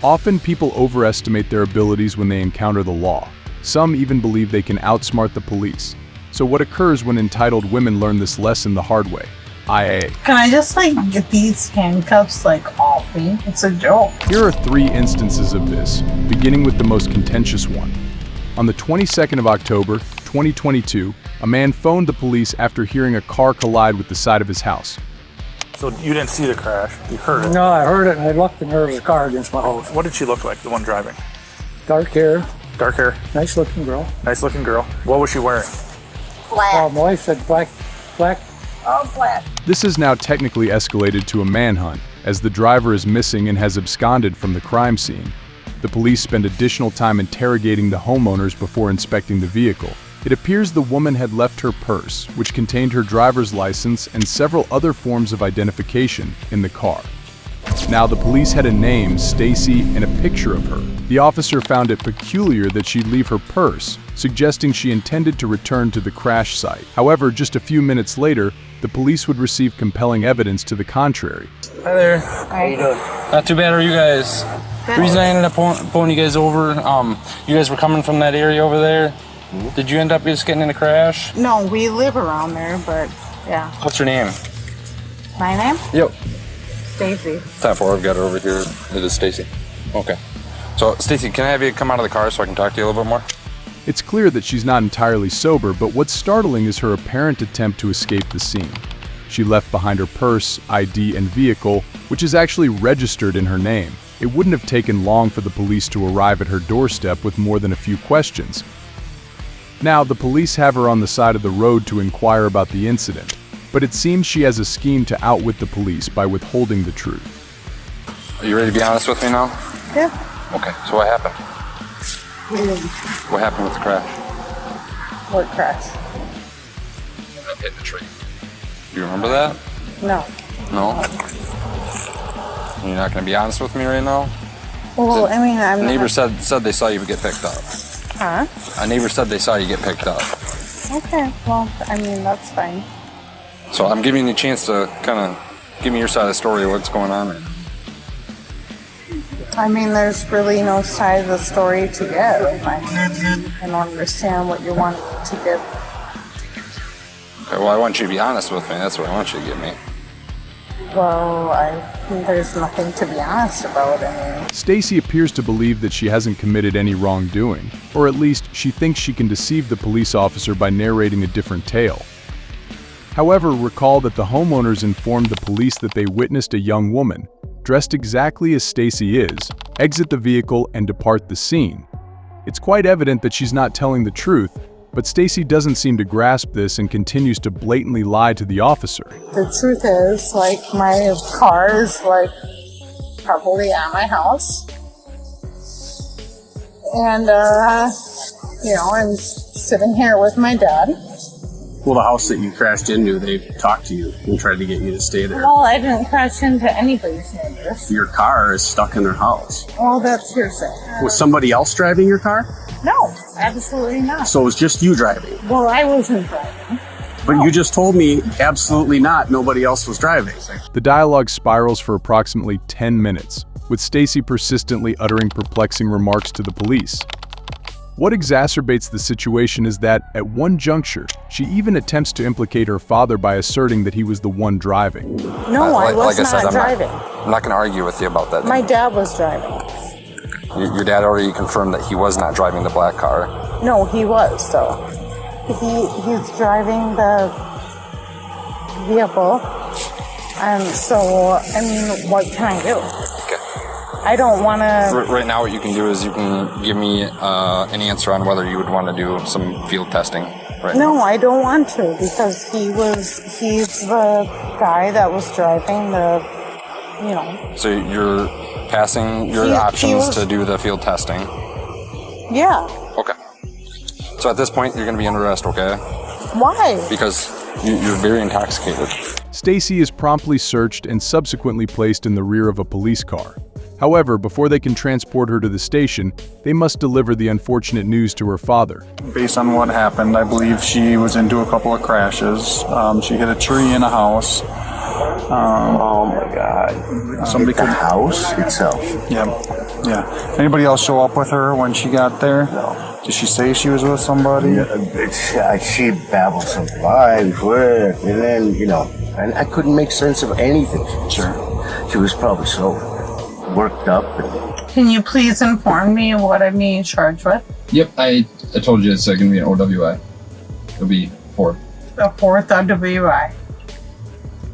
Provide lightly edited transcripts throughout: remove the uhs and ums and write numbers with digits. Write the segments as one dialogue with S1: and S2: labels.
S1: Often people overestimate their abilities when they encounter the law. Some even believe they can outsmart the police. So what occurs when entitled women learn this lesson the hard way? IA.
S2: Can I just get these handcuffs off me? It's a joke.
S1: Here are 3 instances of this, beginning with the most contentious one. On the 22nd of October, 2022, a man phoned the police after hearing a car collide with the side of his house.
S3: So you didn't see the crash, you heard it.
S4: No, I heard it and I looked and there was a car against my house.
S3: What did she look like, the one driving?
S4: Dark hair,
S3: Dark hair,
S4: nice looking girl.
S3: nice looking girl. What was she wearing?
S2: Black.
S4: My wife said black.
S2: Oh, black.
S1: This is now technically escalated to a manhunt, as the driver is missing and has absconded from the crime scene. The police spend additional time interrogating the homeowners before inspecting the vehicle. It appears the woman had left her purse, which contained her driver's license and several other forms of identification, in the car. Now, the police had a name, Stacy, and a picture of her. The officer found it peculiar that she'd leave her purse, suggesting she intended to return to the crash site. However, just a few minutes later, the police would receive compelling evidence to the contrary.
S5: Hi there.
S2: How you doing?
S5: Not too bad, are you guys? The reason I ended up pulling you guys over, you guys were coming from that area over there. Did you end up just getting in a crash?
S2: No, we live around there, but yeah.
S5: What's your name?
S2: My name?
S5: Yep.
S2: Stacy.
S5: 10-4, I've got her over here. It is Stacy. Okay. So, Stacy, can I have you come out of the car so I can talk to you a little bit more?
S1: It's clear that she's not entirely sober, but what's startling is her apparent attempt to escape the scene. She left behind her purse, ID, and vehicle, which is actually registered in her name. It wouldn't have taken long for the police to arrive at her doorstep with more than a few questions. Now, the police have her on the side of the road to inquire about the incident, but it seems she has a scheme to outwit the police by withholding the truth.
S5: Are you ready to be honest with me now?
S2: Yeah.
S5: Okay, so what happened? What happened with the crash?
S2: What crash?
S5: Hit the tree. Do you remember that?
S2: No.
S5: No? You're not going to be honest with me right now?
S2: Well, I mean, I'm
S5: A neighbor
S2: not...
S5: said they saw you get picked up.
S2: Huh?
S5: A neighbor said they saw you get picked up.
S2: Okay, well, I mean, that's fine.
S5: So I'm giving you a chance to kind of give me your side of the story of what's going on right now.
S2: I mean, there's really no side of the story to give. I don't understand what you want to give.
S5: Okay, well, I want you to be honest with me. That's what I want you to give me.
S2: Well, there's nothing to be honest about. I mean,
S1: Stacy appears to believe that she hasn't committed any wrongdoing, or at least she thinks she can deceive the police officer by narrating a different tale. However, recall that the homeowners informed the police that they witnessed a young woman, dressed exactly as Stacy is, exit the vehicle and depart the scene. It's quite evident that she's not telling the truth, but Stacy doesn't seem to grasp this and continues to blatantly lie to the officer.
S2: the truth is, my car is, probably at my house. And, I'm sitting here with my dad.
S6: Well, the house that you crashed into, they talked to you and tried to get you to stay there.
S2: Well, I didn't crash into anybody's neighbors.
S6: Your car is stuck in their house.
S2: Well, that's hearsay.
S6: Was somebody else driving your car?
S2: No, absolutely not.
S6: So it was just you driving.
S2: Well, I wasn't driving.
S6: But you just told me absolutely not, nobody else was driving.
S1: The dialogue spirals for approximately 10 minutes, with Stacy persistently uttering perplexing remarks to the police. What exacerbates the situation is that, at one juncture, she even attempts to implicate her father by asserting that he was the one driving.
S2: No, I was not driving.
S5: I'm not going to argue with you about that.
S2: My dad was driving.
S5: Your dad already confirmed that he was not driving the black car.
S2: No, he was, though. He's driving the vehicle. And so, I mean, what can I do?
S5: Okay.
S2: I don't want to...
S5: Right now what you can do is you can give me an answer on whether you would want to do some field testing. Right
S2: No,
S5: now.
S2: I don't want to, because he's the guy that was driving the,
S5: So you're passing your options to do the field testing?
S2: Yeah.
S5: Okay. So at this point, you're going to be under arrest, okay?
S2: Why?
S5: Because you're very intoxicated.
S1: Stacy is promptly searched and subsequently placed in the rear of a police car. However, before they can transport her to the station, they must deliver the unfortunate news to her father.
S3: Based on what happened, I believe she was into a couple of crashes. She hit a tree in a house.
S7: Oh my God!
S3: Somebody
S7: The house itself.
S3: Yeah. Yeah. Anybody else show up with her when she got there?
S7: No.
S3: Did she say she was with somebody?
S7: She babbled some lies, words, and then, and I couldn't make sense of anything.
S3: Sure.
S7: She was probably so worked up.
S2: Can you please inform me what I'm being charged with?
S8: Yep, I told you it's going to be an OWI. It'll be 4.
S2: The fourth WI.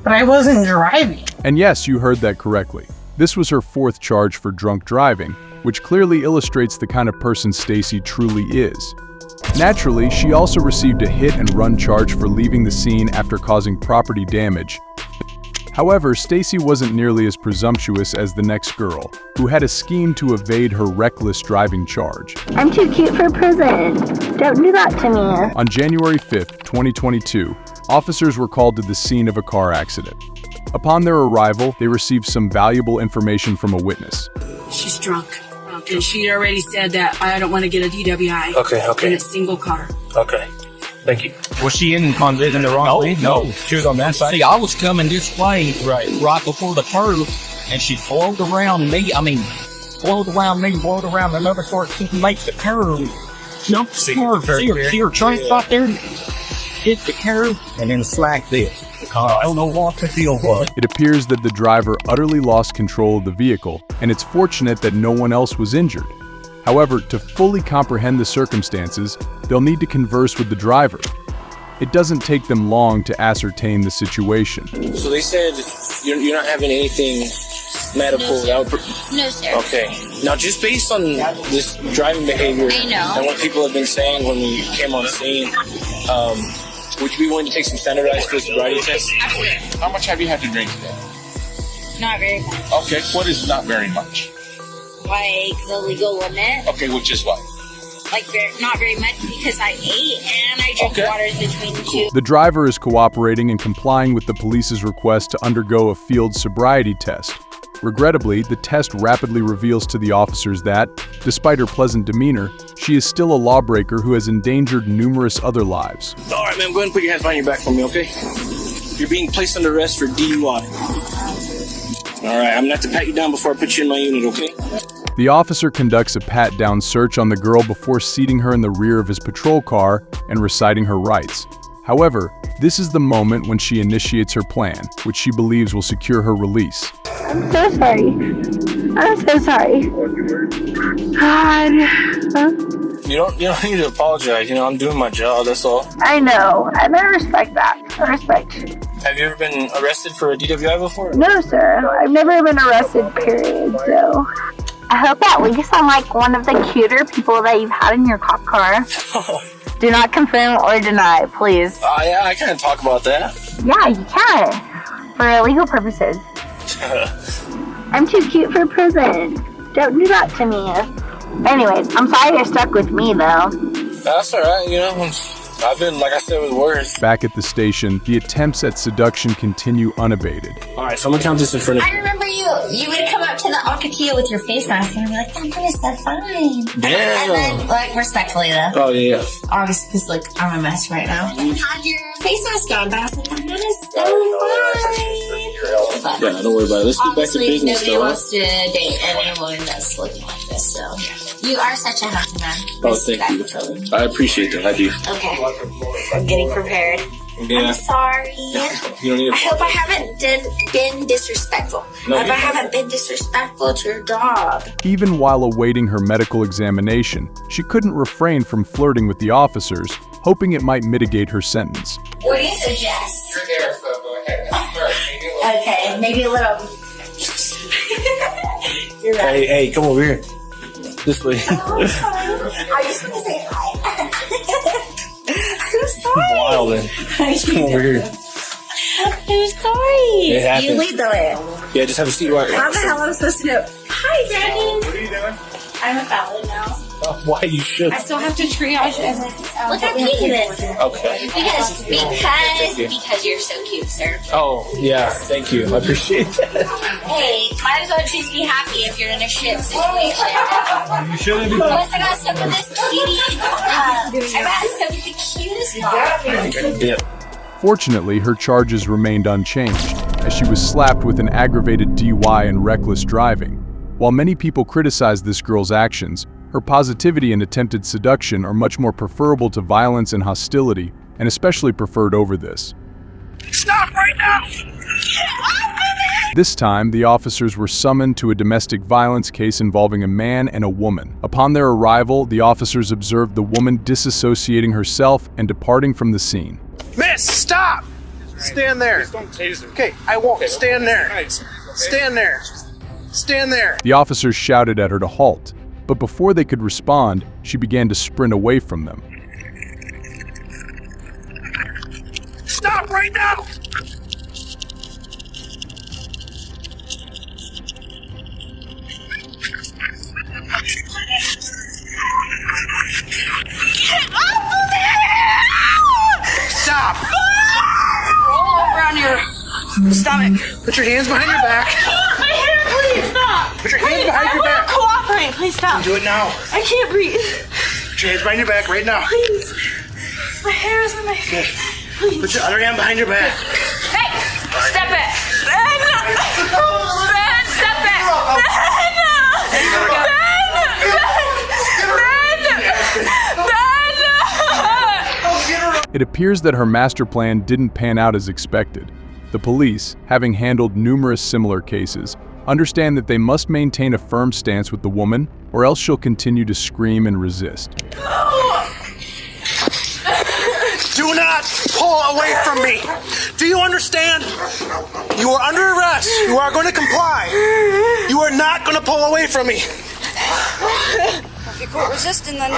S2: But I wasn't driving.
S1: And yes, you heard that correctly. This was her 4th charge for drunk driving, which clearly illustrates the kind of person Stacy truly is. Naturally, she also received a hit-and-run charge for leaving the scene after causing property damage. However, Stacy wasn't nearly as presumptuous as the next girl, who had a scheme to evade her reckless driving charge.
S9: I'm too cute for prison. Don't do that to me.
S1: On January 5th, 2022, officers were called to the scene of a car accident. Upon their arrival, they received some valuable information from a witness.
S10: She's drunk. And she already said that I don't want to get a DWI.
S5: Okay.
S10: In a single car.
S5: Okay. Thank you.
S11: Was she in the wrong lane? No. She was on that side.
S12: See, I was coming this way right before the curve, and she blowed around me. Blowed around another car to make the curve. Nope. See her train spot there, hit the curve, and then slacked this. I don't know what the deal was.
S1: It appears that the driver utterly lost control of the vehicle, and it's fortunate that no one else was injured. However, to fully comprehend the circumstances, they'll need to converse with the driver. It doesn't take them long to ascertain the situation.
S5: So they said you're not having anything medical.
S9: No, sir.
S5: Okay. Now, just based on this driving behavior
S9: I know.
S5: and what people have been saying when we came on scene, would you be willing to take some standardized sobriety tests?
S9: Absolutely.
S11: How much have you had to drink today?
S9: Not very much.
S11: Okay, what is not very much?
S9: Like the legal limit.
S11: Okay, which is what?
S9: Like not very much because I ate and I drink water between the two.
S1: The driver is cooperating and complying with the police's request to undergo a field sobriety test. Regrettably, the test rapidly reveals to the officers that, despite her pleasant demeanor, she is still a lawbreaker who has endangered numerous other lives.
S5: All right, man, go ahead and put your hands behind your back for me, okay? You're being placed under arrest for DUI. All right, I'm gonna have to pat you down before I put you in my unit, okay?
S1: The officer conducts a pat-down search on the girl before seating her in the rear of his patrol car and reciting her rights. However, this is the moment when she initiates her plan, which she believes will secure her release.
S9: I'm so sorry. I'm so sorry. God.
S5: You don't need to apologize. I'm doing my job. That's all.
S9: I know. And I respect that. I respect.
S5: Have you ever been arrested for a DWI before?
S9: No, sir. I've never been arrested, period, so. I hope at least I'm like one of the cuter people that you've had in your cop car. Do not confirm or deny, please.
S5: Yeah, I can't talk about that.
S9: Yeah, you can. For legal purposes. I'm too cute for prison. Don't do that to me. Anyways, I'm sorry you're stuck with me, though.
S5: That's all right. I've been, like I said, with worse.
S1: Back at the station, the attempts at seduction continue unabated.
S5: All right, so I'm gonna count this in front of you.
S9: I remember you. You would come up to the Alcatia with your face mask and be like, "I'm gonna so fine."
S5: Damn.
S9: And then, like, respectfully though.
S5: Oh yeah.
S9: Obviously, because like I'm a mess right now. You had your face mask on, but I was like, "I'm gonna so fine."
S5: Yeah, don't worry about it. Let's get back to
S9: Obviously,
S5: business,
S9: nobody
S5: though.
S9: wants to date any woman that's looking like this. So you are such a handsome man.
S5: Oh, thank you.
S9: Respectfully.
S5: I appreciate that. I do.
S9: Okay. I'm getting prepared.
S5: Yeah.
S9: I'm sorry.
S5: You don't need
S9: I hope I haven't been disrespectful.
S5: No,
S9: I hope I haven't been disrespectful to your dog.
S1: Even while awaiting her medical examination, she couldn't refrain from flirting with the officers, hoping it might mitigate her sentence.
S9: What do you suggest?
S11: You're there, so go ahead.
S9: Okay, maybe a little. You're right.
S5: Hey, come over here. This way.
S9: Oh, I'm sorry. I just want to say hi. I'm sorry.
S5: Wild, then. Come over here.
S9: I'm sorry.
S5: It happens.
S9: You lead the way.
S5: Yeah, just have a seat right.
S9: How the hell am I supposed to do? Hi, Daddy.
S11: What are you doing?
S9: I'm a family now.
S5: Why you should?
S10: I still have to triage and
S9: Look how cute he is.
S5: Okay.
S9: Because you're so cute, sir.
S5: Oh, yeah. Thank you. I appreciate that.
S9: Hey, might as well just be happy if you're in a shit situation.
S11: You shouldn't be.
S9: Plus, I got stuck with this cutie. I got stuck with the cutest dog.
S5: Yeah.
S1: Fortunately, her charges remained unchanged, as she was slapped with an aggravated DUI and reckless driving. While many people criticize this girl's actions, her positivity and attempted seduction are much more preferable to violence and hostility, and especially preferred over this.
S11: Stop right now!
S1: This time, the officers were summoned to a domestic violence case involving a man and a woman. Upon their arrival, the officers observed the woman disassociating herself and departing from the scene.
S13: Miss, stop! Stand there. Okay, I won't. Stand there. Stand there. Stand there.
S1: The officers shouted at her to halt, but before they could respond, she began to sprint away from them.
S11: Stop right now!
S13: Stop!
S10: Roll over on your stomach.
S13: Put your hands behind your back.
S10: My hair, please stop.
S13: Put your hands behind your back.
S10: I want to cooperate. Please stop.
S13: Do it now.
S10: I can't breathe.
S13: Put your hands behind your back right now.
S10: Please. My hair is in my
S13: Okay.
S10: Please.
S13: Put your other hand behind your back.
S10: Hey! Step it! Ben! Ben! Step it!
S1: It appears that her master plan didn't pan out as expected. The police, having handled numerous similar cases, understand that they must maintain a firm stance with the woman, or else she'll continue to scream and resist.
S13: Do not pull away from me. Do you understand? You are under arrest. You are going to comply. You are not going to pull away from me.
S10: If you quit resisting, then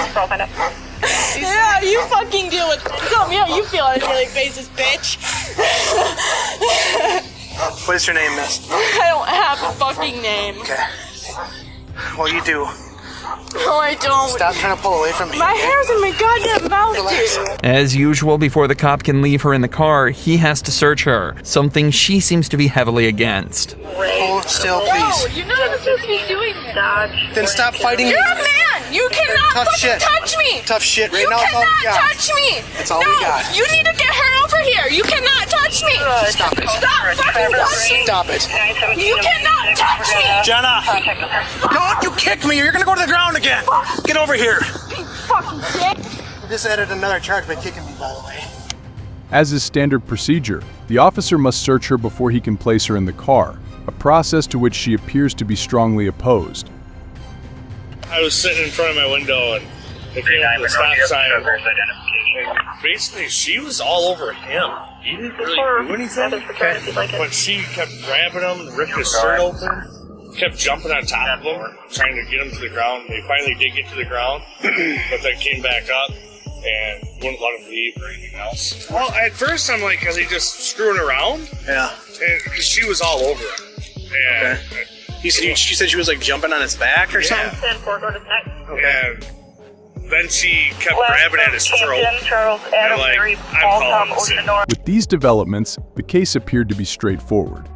S10: yeah, you fucking deal with it. Tell me how you feel on a daily basis, bitch.
S13: What is your name, miss?
S10: I don't have a fucking name.
S13: Okay. Well, you do.
S10: No, I don't.
S13: Stop trying to pull away from me.
S10: My hair's in my goddamn mouth, dude.
S14: As usual, before the cop can leave her in the car, he has to search her, something she seems to be heavily against.
S13: Hold still, please.
S10: No, you're not supposed to be doing that.
S13: Then stop fighting me.
S10: You're a man. You cannot
S13: Tough
S10: fucking
S13: shit.
S10: touch me.
S13: Tough shit. Right
S10: You
S13: now, it's all we
S10: cannot
S13: got.
S10: touch me.
S13: That's all
S10: no,
S13: we got.
S10: You need to get her over here. You cannot touch me.
S13: Stop it.
S10: Stop fucking touching me.
S13: Stop it.
S10: You cannot touch me.
S13: Jenna, don't you kick me or you're going to go to the ground again. Get over here.
S10: You fucking dick.
S13: I just added another charge by kicking me, by the way.
S1: As is standard procedure, the officer must search her before he can place her in the car, a process to which she appears to be strongly opposed.
S11: I was sitting in front of my window and they came up with a stop sign. And basically, she was all over him. He didn't really do anything. But she kept grabbing him, ripped his shirt open, kept jumping on top of him, trying to get him to the ground. They finally did get to the ground, but then came back up and wouldn't let him leave or anything else. Well, at first I'm like, are they just screwing around?
S13: Yeah.
S11: Because she was all over him. And
S13: She said she was like jumping on his back or something?
S11: And then she kept grabbing at his throat. And like, I'm calling this in.
S1: With these developments, the case appeared to be straightforward.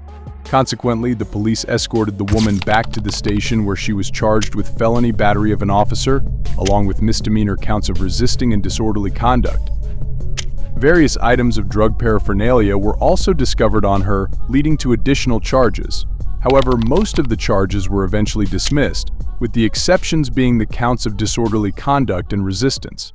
S1: Consequently, the police escorted the woman back to the station where she was charged with felony battery of an officer, along with misdemeanor counts of resisting and disorderly conduct. Various items of drug paraphernalia were also discovered on her, leading to additional charges. However, most of the charges were eventually dismissed, with the exceptions being the counts of disorderly conduct and resistance.